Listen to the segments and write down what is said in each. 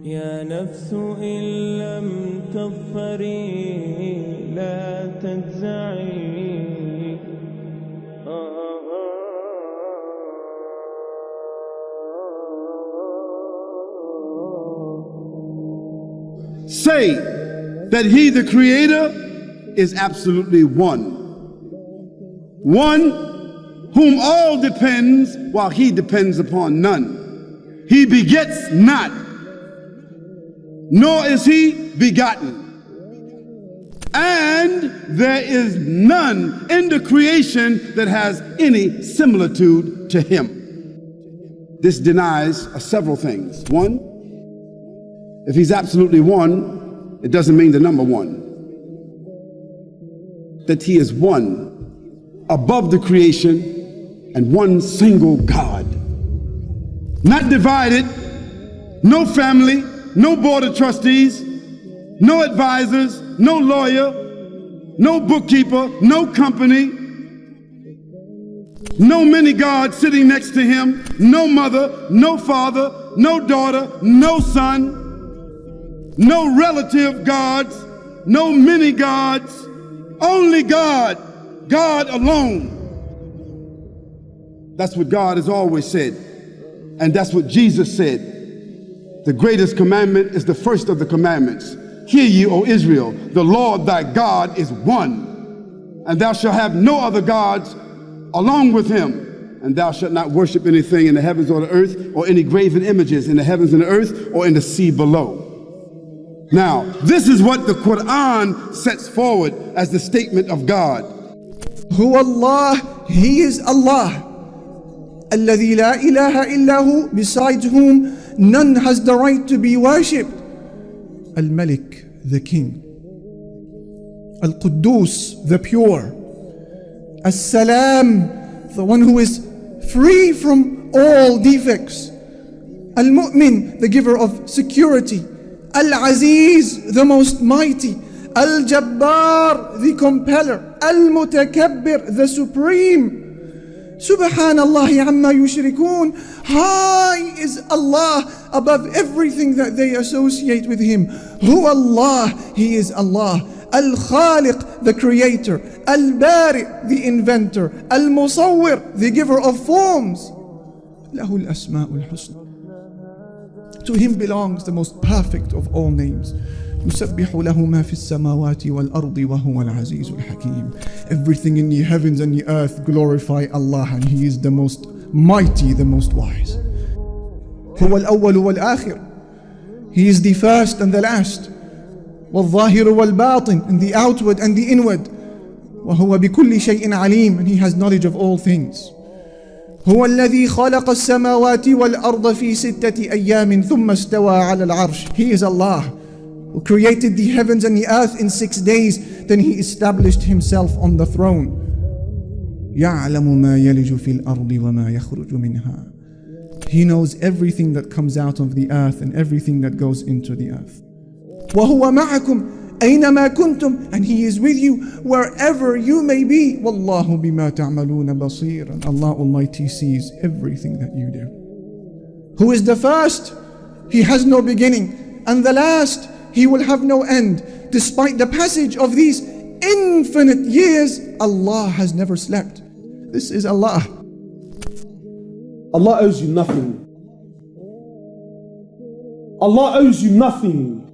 يا نفس إن لم تظفري لا تجزعي. Say that he, the creator, is absolutely one. One whom all depends while he depends upon none. He begets not, nor is he begotten. And there is none in the creation that has any similitude to him. This denies several things. One, if he's absolutely one, it doesn't mean the number one. That he is one above the creation and one single God. Not divided, no family, no board of trustees, no advisors, no lawyer, no bookkeeper, no company, no many gods sitting next to him, no mother, no father, no daughter, no son, no relative gods, no many gods, only God, God alone. That's what God has always said, and that's what Jesus said. The greatest commandment is the first of the commandments. Hear ye, O Israel, the Lord thy God is one, and thou shalt have no other gods along with him, and thou shalt not worship anything in the heavens or the earth, or any graven images in the heavens and the earth, or in the sea below. Now, this is what the Quran sets forward as the statement of God. Who Allah, He is Allah. الذي لا إله إلا هو, besides whom none has the right to be worshipped. Al-Malik, the King. Al-Quddus, the pure. As-Salam, the one who is free from all defects. Al-Mu'min, the giver of security. Al-Aziz, the most mighty. Al-Jabbar, the compeller. Al-Mutakabbir, the supreme. Subhanallah amma yushrikun. High is Allah above everything that they associate with Him. Who Allah, He is Allah. Al-Khaliq, the creator. Al-Bari, the inventor. Al-Musawwir, the giver of forms. Lahu al-asma'ul husna. To Him belongs the most perfect of all names. يسبح له ما في السماوات والأرض وهو العزيز الحكيم. Everything in the heavens and the earth glorify Allah, and He is the most mighty, the most wise. هو الأول والآخر. He is the first and the last. والظاهر والباطن, and the outward and the inward. وهو بكل شيء عليم, and He has knowledge of all things. هو الذي خلق السماوات والأرض في 6 أيام ثم استوى على العرش. He is Allah who created the heavens and the earth in 6 days, then He established Himself on the throne. يعلم ما يلج في الأرض وما يخرج منها. He knows everything that comes out of the earth and everything that goes into the earth. وهو معكم أينما كنتم, and He is with you wherever you may be. والله بما تعملون بصير, and Allah Almighty sees everything that you do. Who is the first? He has no beginning, and the last, He will have no end. Despite the passage of these infinite years, Allah has never slept. This is Allah. Allah owes you nothing. Allah owes you nothing.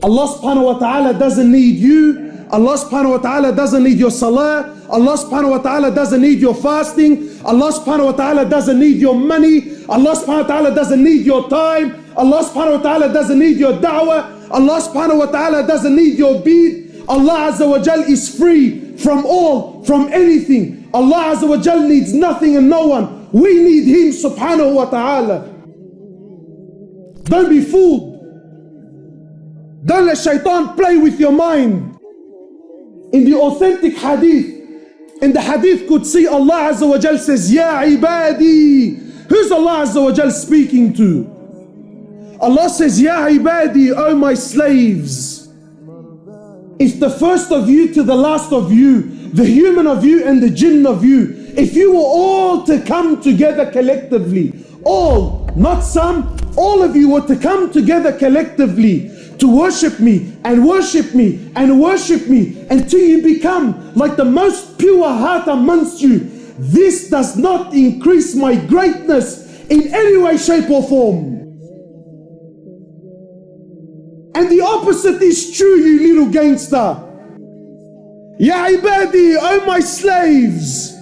Allah subhanahu wa ta'ala doesn't need you. Allah subhanahu wa ta'ala doesn't need your salah. Allah subhanahu wa ta'ala doesn't need your fasting. Allah subhanahu wa ta'ala doesn't need your money. Allah subhanahu wa ta'ala doesn't need your time. Allah subhanahu wa ta'ala doesn't need your da'wah. Allah subhanahu wa ta'ala doesn't need your bead. Allah azza wa jal is free from all, from anything. Allah azza wa jal needs nothing and no one. We need Him subhanahu wa ta'ala. Don't be fooled. Don't let shaitan play with your mind. In the authentic hadith, in the hadith Qudsi, Allah azza wa jal says, Ya ibadi. Who's Allah azza wa jal speaking to? Allah says, Ya ibadi, O my slaves. If the first of you to the last of you, the human of you and the jinn of you, if you were all to come together collectively, all, not some, all of you were to come together collectively to worship me and worship me and worship me until you become like the most pure heart amongst you, this does not increase my greatness in any way, shape or form. And the opposite is true, you little gangster. Ya ibadi, oh my slaves.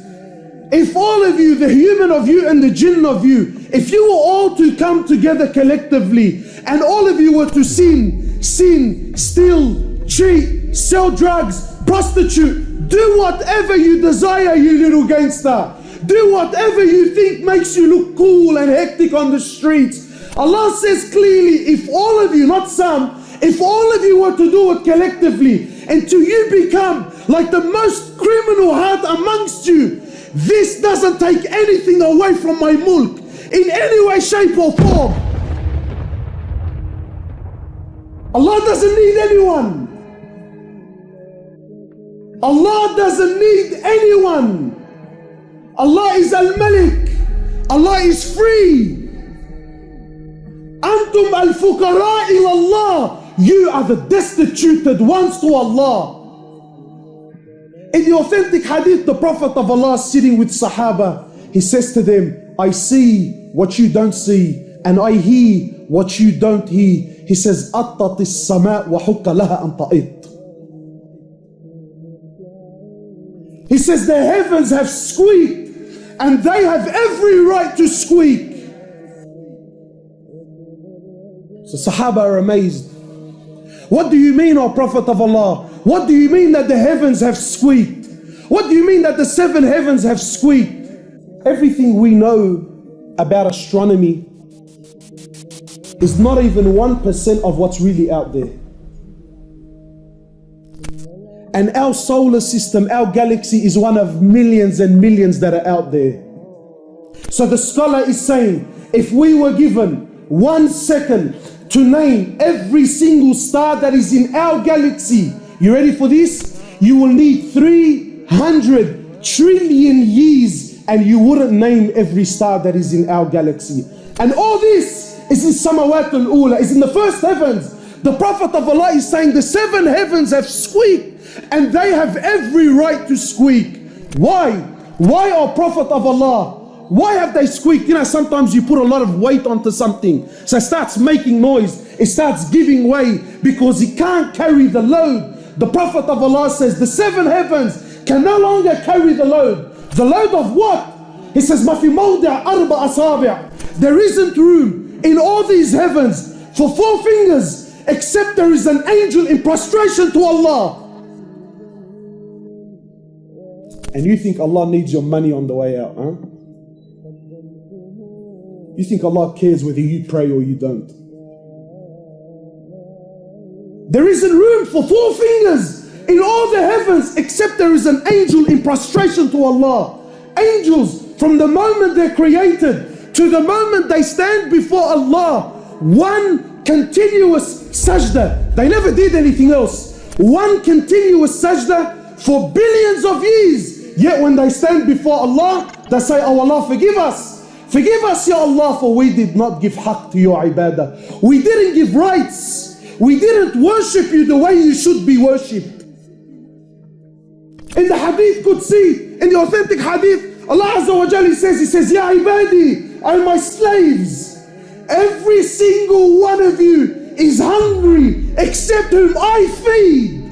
If all of you, the human of you and the jinn of you, if you were all to come together collectively and all of you were to sin, steal, cheat, sell drugs, prostitute, do whatever you desire, you little gangster. Do whatever you think makes you look cool and hectic on the streets. Allah says clearly, if all of you, not some, if all of you were to do it collectively until you become like the most criminal heart amongst you, this doesn't take anything away from my mulk in any way, shape or form. Allah doesn't need anyone. Allah doesn't need anyone. Allah is Al-Malik. Allah is free. Antum al-fuqara ila Allah. You are the destituted ones to Allah. In the authentic hadith, the Prophet of Allah sitting with Sahaba, he says to them, I see what you don't see, and I hear what you don't hear. He says, أَطَّتِ السَّمَاء وَحُكَّ لَهَا أَن تَئِطْ. He says, the heavens have squeaked, and they have every right to squeak. So Sahaba are amazed. What do you mean, O Prophet of Allah? What do you mean that the heavens have squeaked? What do you mean that the 7 heavens have squeaked? Everything we know about astronomy is not even 1% of what's really out there. And our solar system, our galaxy is one of millions and millions that are out there. So the scholar is saying, if we were given 1 second to name every single star that is in our galaxy, you ready for this? You will need 300 trillion years and you wouldn't name every star that is in our galaxy. And all this is in Samawat al-Ula, is in the first heavens. The Prophet of Allah is saying the 7 heavens have squeaked and they have every right to squeak. Why? Why, O Prophet of Allah? Why have they squeaked? You know, sometimes you put a lot of weight onto something, so it starts making noise, it starts giving way because it can't carry the load. The Prophet of Allah says the 7 heavens can no longer carry the load. The load of what? He says, مَا فِي مَوْضِعَ أَرْبَ أَصَابِعَ. There isn't room in all these heavens for 4 fingers except there is an angel in prostration to Allah. And you think Allah needs your money on the way out, huh? You think Allah cares whether you pray or you don't? There isn't room for 4 fingers in all the heavens except there is an angel in prostration to Allah. Angels, from the moment they're created to the moment they stand before Allah, one continuous sajda. They never did anything else. One continuous sajda for billions of years. Yet when they stand before Allah, they say, oh Allah, forgive us. Forgive us, Ya Allah, for we did not give haqq to your ibadah. We didn't give rights. We didn't worship you the way you should be worshipped. In the hadith Qudsi, in the authentic hadith, Allah Azza wa Jalla says, Ya ibadi, O my slaves, every single one of you is hungry except whom I feed.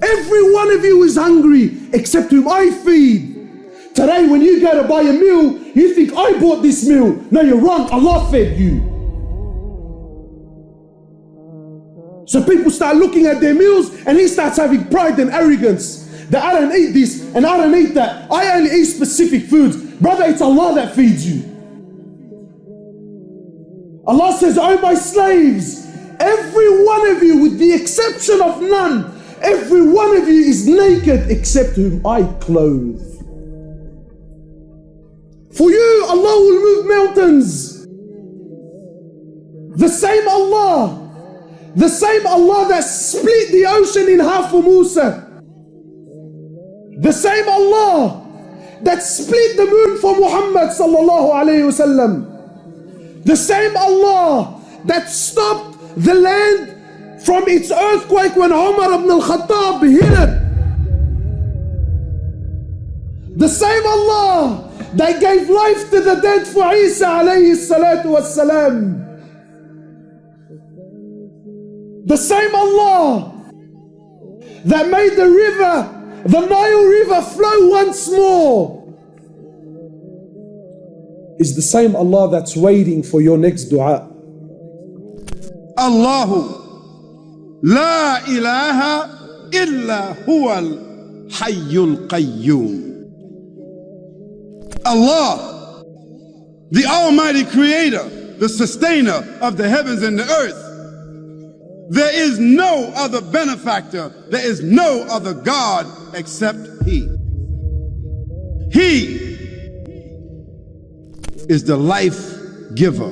Every one of you is hungry except whom I feed. Today when you go to buy a meal, you think I bought this meal. No, you're wrong. Allah fed you. So people start looking at their meals and he starts having pride and arrogance. That I don't eat this and I don't eat that. I only eat specific foods. Brother, it's Allah that feeds you. Allah says, oh my slaves, every one of you with the exception of none, every one of you is naked except whom I clothe. For you, Allah will move mountains. The same Allah that split the ocean in half for Musa. The same Allah that split the moon for Muhammad sallallahu alayhi wasallam. The same Allah that stopped the land from its earthquake when Umar ibn al-Khattab hit it. The same Allah that gave life to the dead for Isa alayhi salatu wassalam. The same Allah that made the river, the Nile River, flow once more is the same Allah that's waiting for your next dua. Allahu la ilaha illa huwal hayyul qayyum. Allah, the Almighty Creator, the Sustainer of the heavens and the earth. There is no other benefactor, there is no other God except He. He is the life giver,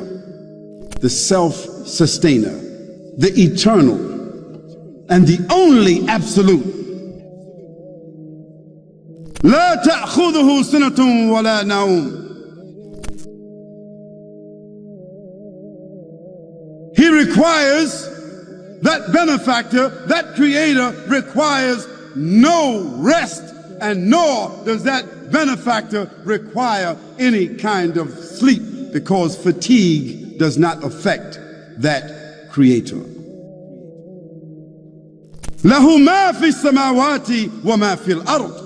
the self-sustainer, the eternal, and the only absolute. لا تأخذه سنة ولا نوم. He requires, that benefactor, that creator requires no rest, and nor does that benefactor require any kind of sleep, because fatigue does not affect that creator. له ما في السماوات وما في الأرض.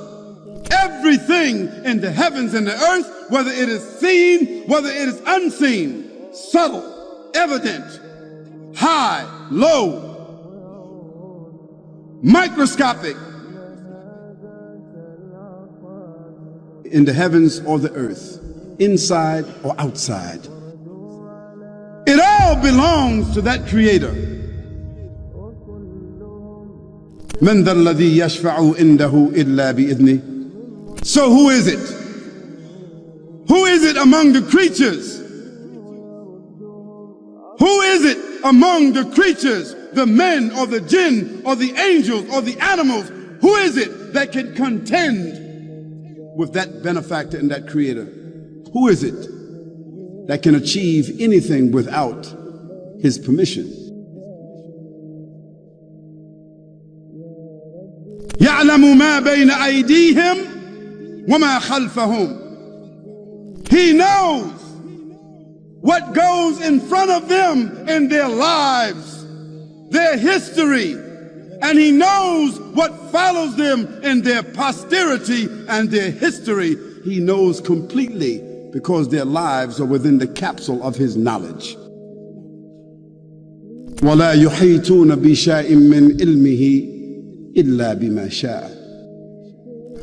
Everything in the heavens and the earth, whether it is seen, whether it is unseen, subtle, evident, high, low, microscopic, in the heavens or the earth, inside or outside, it all belongs to that creator. من ذا الذي يشفع عنده إلا بإذنه. So who is it? Who is it among the creatures? Who is it among the creatures, the men or the jinn or the angels or the animals? Who is it that can contend with that benefactor and that creator? Who is it that can achieve anything without his permission? يعلم ما بين أيديهم وما خلفهم. He knows what goes in front of them in their lives, their history, and he knows what follows them in their posterity and their history. He knows completely, because their lives are within the capsule of his knowledge. ولا يحيطون بشيء من علمه إلا بما شاء.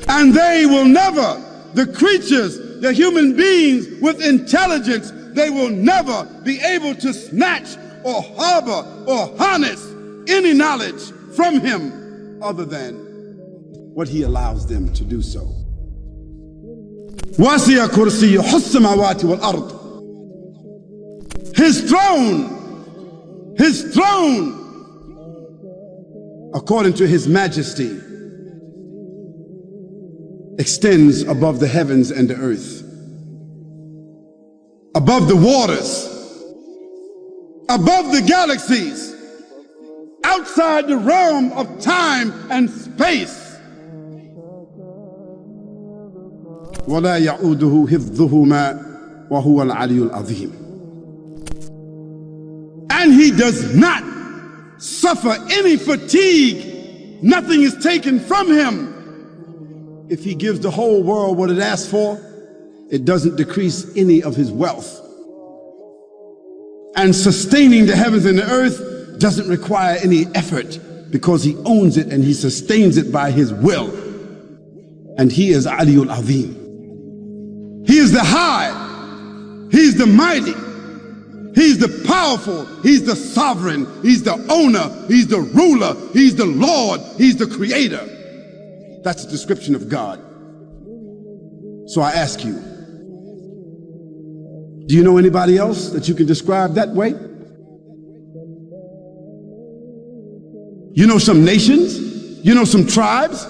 And they will never, the creatures, the human beings with intelligence, they will never be able to snatch or harbor or harness any knowledge from him other than what he allows them to do so. وَسِعَ كُرْسِيُّهُ السَّمَاوَاتِ وَالْأَرْضِ. His throne, according to his majesty, extends above the heavens and the earth, above the waters, above the galaxies, outside the realm of time and space. ولا يعوده حفظهما وهو العلي العظيم. And he does not suffer any fatigue. Nothing is taken from him. If he gives the whole world what it asks for, it doesn't decrease any of his wealth. And sustaining the heavens and the earth doesn't require any effort, because he owns it and he sustains it by his will. And he is Aliul Azim. He is the high, he's the mighty, he's the powerful, he's the sovereign, he's the owner, he's the ruler, he's the Lord, he's the creator. That's the description of God. So I ask you, do you know anybody else that you can describe that way? You know some nations? You know some tribes?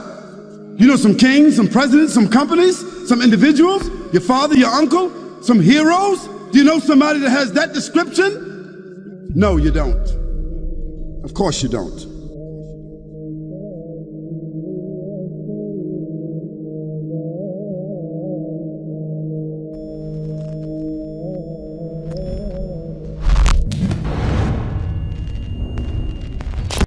You know some kings, some presidents, some companies, some individuals, your father, your uncle, some heroes? Do you know somebody that has that description? No, you don't. Of course you don't.